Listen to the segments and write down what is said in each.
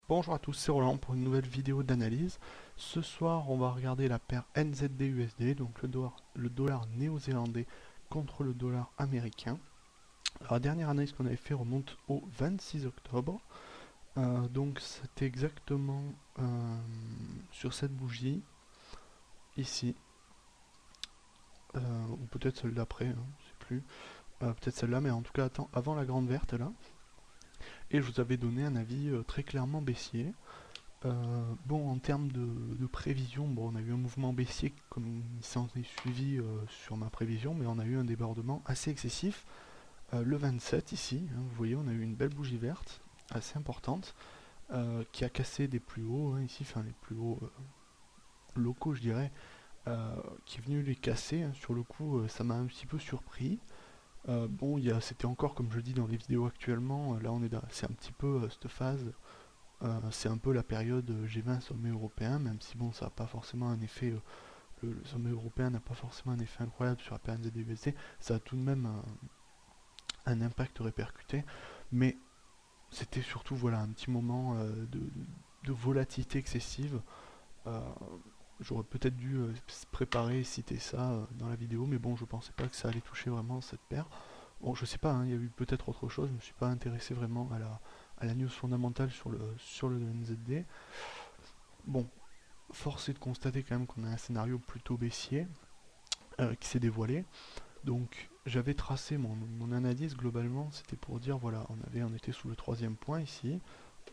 Bonjour à tous, c'est Roland pour une nouvelle vidéo d'analyse. Ce soir, on va regarder la paire NZD-USD, donc le dollar néo-zélandais contre le dollar américain. Alors, la dernière analyse qu'on avait fait remonte au 26 octobre. Donc c'était exactement sur cette bougie, ici, ou peut-être celle d'après, hein, je sais plus. Peut-être celle-là, mais en tout cas avant la grande verte là. Et je vous avais donné un avis très clairement baissier. Bon, en termes de prévision, bon, on a eu un mouvement baissier comme il s'en est suivi sur ma prévision, mais on a eu un débordement assez excessif. Le 27 ici, hein, vous voyez, on a eu une belle bougie verte, assez importante, qui a cassé des plus hauts, hein, ici, enfin les plus hauts locaux, je dirais, qui est venu les casser. Hein. Sur le coup, ça m'a un petit peu surpris. Bon, c'était encore, comme je dis dans les vidéos actuellement, là on est c'est un petit peu cette phase. C'est un peu la période G20 sommet européen, même si bon, ça n'a pas forcément un effet, le sommet européen n'a pas forcément un effet incroyable sur la période des DVC, ça a tout de même un impact répercuté, mais c'était surtout voilà, un petit moment de volatilité excessive. Euh, J'aurais peut-être dû se préparer et citer ça dans la vidéo, mais bon, je pensais pas que ça allait toucher vraiment cette paire. Bon, je sais pas, hein, il y a eu peut-être autre chose, je me suis pas intéressé vraiment à la news fondamentale sur le NZD. Bon, force est de constater quand même qu'on a un scénario plutôt baissier qui s'est dévoilé. Donc j'avais tracé mon analyse globalement, c'était pour dire voilà, on était sous le troisième point ici,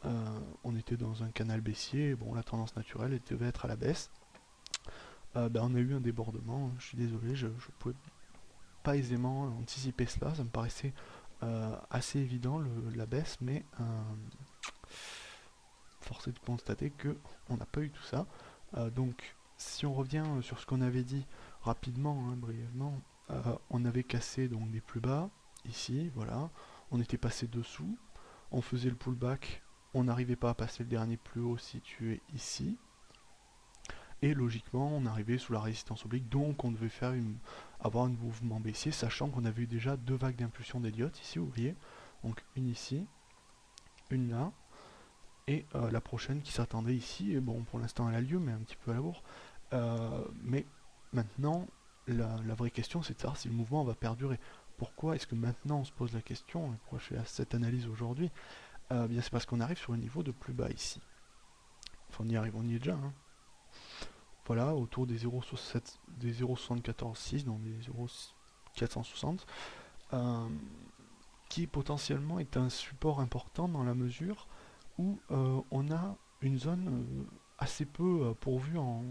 on était dans un canal baissier, bon la tendance naturelle elle devait être à la baisse. On a eu un débordement, hein, je suis désolé, je pouvais pas aisément anticiper cela, ça me paraissait assez évident la baisse, mais force est de constater que on n'a pas eu tout ça. Donc, si on revient sur ce qu'on avait dit rapidement, hein, brièvement, on avait cassé donc des plus bas, ici, voilà, on était passé dessous, on faisait le pullback, on n'arrivait pas à passer le dernier plus haut situé ici, et logiquement on arrivait sous la résistance oblique, donc on devait avoir un mouvement baissier, sachant qu'on avait eu déjà deux vagues d'impulsion d'Elliott, ici vous voyez, donc une ici, une là, et la prochaine qui s'attendait ici, et bon pour l'instant elle a lieu mais un petit peu à la bourre. Mais maintenant la vraie question c'est de savoir si le mouvement va perdurer. Pourquoi est-ce que maintenant on se pose la question, et pourquoi je fais cette analyse aujourd'hui? Bien c'est parce qu'on arrive sur le niveau de plus bas ici. Enfin on y est déjà, hein. Voilà, autour des 0,74,6, donc des 0,460, qui potentiellement est un support important dans la mesure où on a une zone assez peu pourvue en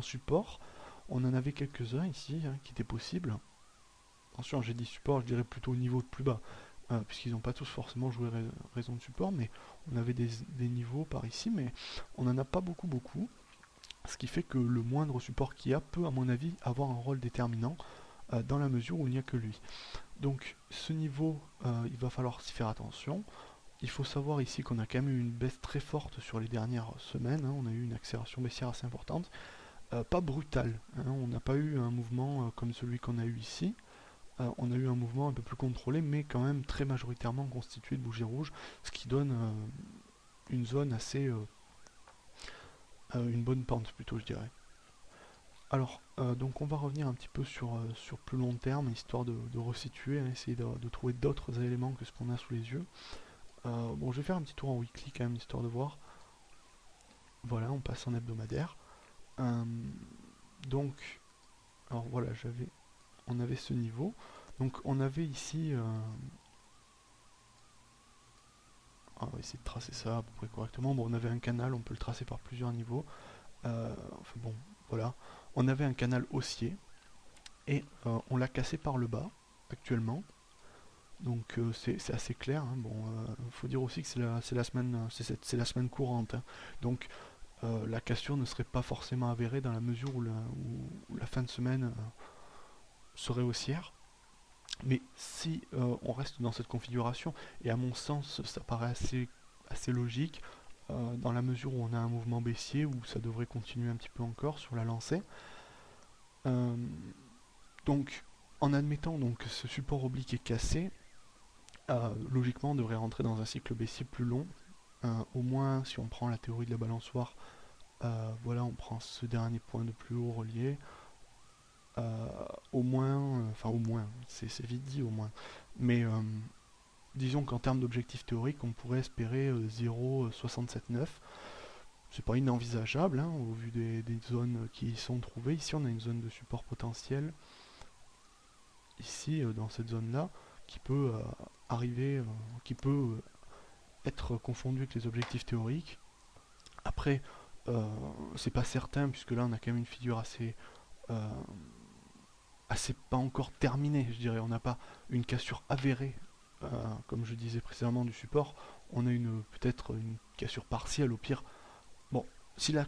support. On en avait quelques-uns ici hein, qui étaient possibles. Attention, j'ai dit support, je dirais plutôt au niveau de plus bas, puisqu'ils n'ont pas tous forcément joué raison de support, mais on avait des niveaux par ici, mais on n'en a pas beaucoup, ce qui fait que le moindre support qu'il y a peut, à mon avis, avoir un rôle déterminant dans la mesure où il n'y a que lui. Donc ce niveau, il va falloir s'y faire attention. Il faut savoir ici qu'on a quand même eu une baisse très forte sur les dernières semaines, hein. On a eu une accélération baissière assez importante, pas brutale, hein. On n'a pas eu un mouvement comme celui qu'on a eu ici. On a eu un mouvement un peu plus contrôlé, mais quand même très majoritairement constitué de bougies rouges, ce qui donne une zone assez, une bonne pente plutôt, je dirais. Alors, donc on va revenir un petit peu sur plus long terme, histoire de resituer, hein, essayer de trouver d'autres éléments que ce qu'on a sous les yeux. Bon, je vais faire un petit tour en weekly quand même, histoire de voir. Voilà, on passe en hebdomadaire. Euh, donc, alors voilà, on avait ce niveau. Donc on avait ici, on va essayer de tracer ça à peu près correctement. Bon, on avait un canal, on peut le tracer par plusieurs niveaux. Enfin bon, voilà. On avait un canal haussier et on l'a cassé par le bas actuellement. Donc c'est assez clair. Hein. Bon, faut dire aussi que c'est la semaine, c'est la semaine courante. Hein. Donc la cassure ne serait pas forcément avérée dans la mesure où la fin de semaine serait haussière. Mais si on reste dans cette configuration, et à mon sens ça paraît assez logique, dans la mesure où on a un mouvement baissier, où ça devrait continuer un petit peu encore sur la lancée. Euh, donc en admettant donc que ce support oblique est cassé, logiquement on devrait rentrer dans un cycle baissier plus long, au moins si on prend la théorie de la balançoire, voilà, on prend ce dernier point de plus haut relié, au moins, enfin au moins, c'est vite dit au moins, mais disons qu'en termes d'objectifs théoriques, on pourrait espérer 0,679. C'est pas inenvisageable hein, au vu des zones qui y sont trouvées. Ici, on a une zone de support potentiel, ici, dans cette zone-là, qui peut arriver, qui peut être confondue avec les objectifs théoriques. Après, c'est pas certain, puisque là, on a quand même une figure euh, assez pas encore terminée, je dirais. On n'a pas une cassure avérée, comme je disais précédemment, du support. On a peut-être une cassure partielle au pire. Bon, si la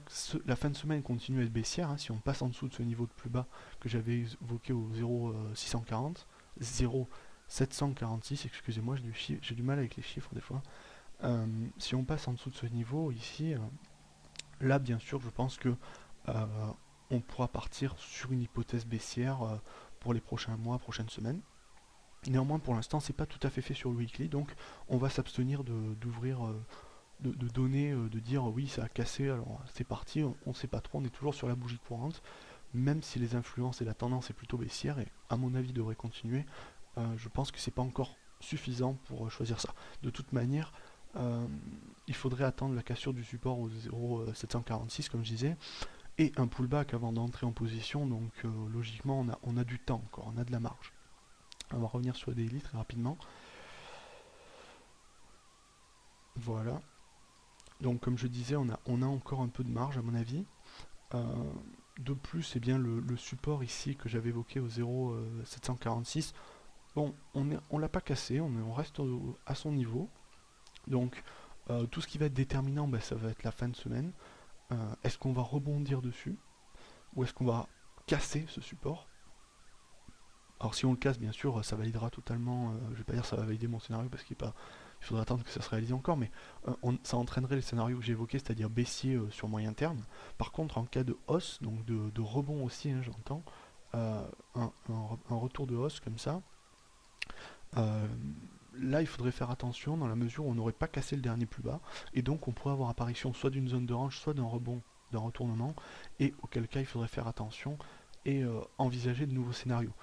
fin de semaine continue à être baissière, hein, si on passe en dessous de ce niveau de plus bas que j'avais évoqué au 0,640, 0,746, excusez-moi, j'ai du mal avec les chiffres des fois. Si on passe en dessous de ce niveau ici, là bien sûr je pense que euh, on pourra partir sur une hypothèse baissière pour les prochains mois, prochaines semaines. Néanmoins pour l'instant c'est pas tout à fait fait sur le weekly, donc on va s'abstenir d'ouvrir de donner, de dire oui ça a cassé, alors c'est parti, on sait pas trop, on est toujours sur la bougie courante, même si les influences et la tendance est plutôt baissière, et à mon avis devrait continuer, je pense que c'est pas encore suffisant pour choisir ça. De toute manière, euh, il faudrait attendre la cassure du support au 0,746 comme je disais, et un pullback avant d'entrer en position, donc logiquement on a du temps encore, on a de la marge. On va revenir sur les daily très rapidement. Voilà. Donc comme je disais, on a encore un peu de marge à mon avis. Euh, de plus, eh bien, le support ici que j'avais évoqué au 0,746, bon, on l'a pas cassé, on reste à son niveau. Donc tout ce qui va être déterminant, ben, ça va être la fin de semaine. Est-ce qu'on va rebondir dessus ou est-ce qu'on va casser ce support? Alors si on le casse, bien sûr, ça validera totalement, je vais pas dire ça va valider mon scénario parce qu'il faudra attendre que ça se réalise encore, mais ça entraînerait le scénario que j'ai évoqué, c'est-à-dire baissier sur moyen terme. Par contre, en cas de hausse, donc de rebond aussi, hein, j'entends, euh, un retour de hausse comme ça, euh, là il faudrait faire attention dans la mesure où on n'aurait pas cassé le dernier plus bas, et donc on pourrait avoir apparition soit d'une zone de range, soit d'un rebond, d'un retournement, et auquel cas il faudrait faire attention et envisager de nouveaux scénarios.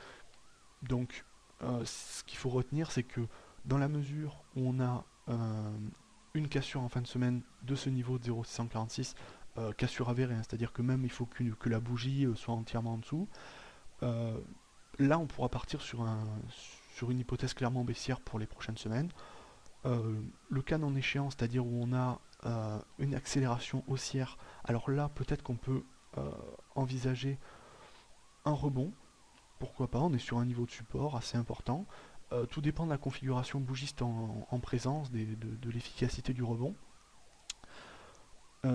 Donc, ce qu'il faut retenir, c'est que dans la mesure où on a une cassure en fin de semaine de ce niveau de 0,646, cassure avérée, hein, c'est-à-dire que même il faut que la bougie soit entièrement en dessous, euh, là on pourra partir sur une hypothèse clairement baissière pour les prochaines semaines. Le cas non échéant, c'est-à-dire où on a une accélération haussière, alors là peut-être qu'on peut envisager un rebond. Pourquoi pas, on est sur un niveau de support assez important. Tout dépend de la configuration bougiste en présence, de l'efficacité du rebond.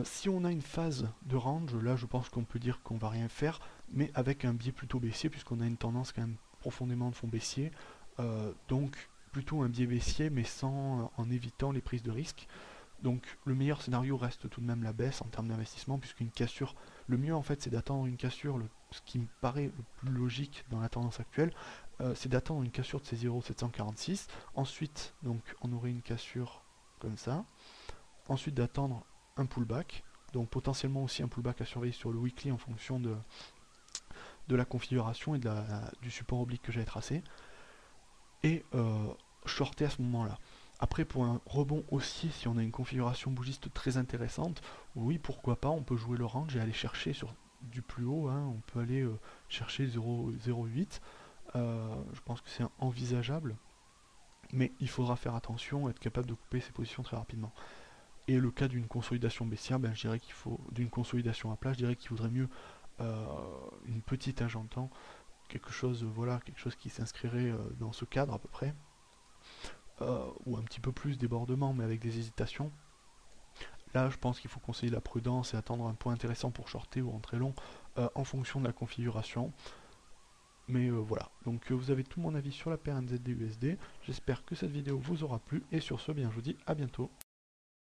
Si on a une phase de range, là je pense qu'on peut dire qu'on va rien faire, mais avec un biais plutôt baissier, puisqu'on a une tendance quand même profondément de fond baissier. Donc plutôt un biais baissier, mais en évitant les prises de risque. Donc le meilleur scénario reste tout de même la baisse en termes d'investissement, puisqu'une cassure, le mieux en fait c'est d'attendre une cassure, ce qui me paraît le plus logique dans la tendance actuelle, c'est d'attendre une cassure de ces 0,746, ensuite donc on aurait une cassure comme ça, ensuite d'attendre un pullback, donc potentiellement aussi un pullback à surveiller sur le weekly en fonction de la configuration et du support oblique que j'avais tracé, et shorter à ce moment-là. Après, pour un rebond haussier, si on a une configuration bougiste très intéressante, oui, pourquoi pas, on peut jouer le range et aller chercher sur du plus haut, hein, on peut aller chercher 0,08. Je pense que c'est envisageable, mais il faudra faire attention, être capable de couper ses positions très rapidement. Et le cas d'une consolidation baissière, ben, je dirais qu'il faut, d'une consolidation à plat, je dirais qu'il vaudrait mieux euh, une petite j'entends, quelque chose, voilà, quelque chose qui s'inscrirait dans ce cadre à peu près, ou un petit peu plus débordement, mais avec des hésitations. Là, je pense qu'il faut conseiller la prudence et attendre un point intéressant pour shorter ou rentrer long en fonction de la configuration. Mais voilà, donc vous avez tout mon avis sur la paire NZD USD. J'espère que cette vidéo vous aura plu et sur ce, bien je vous dis à bientôt.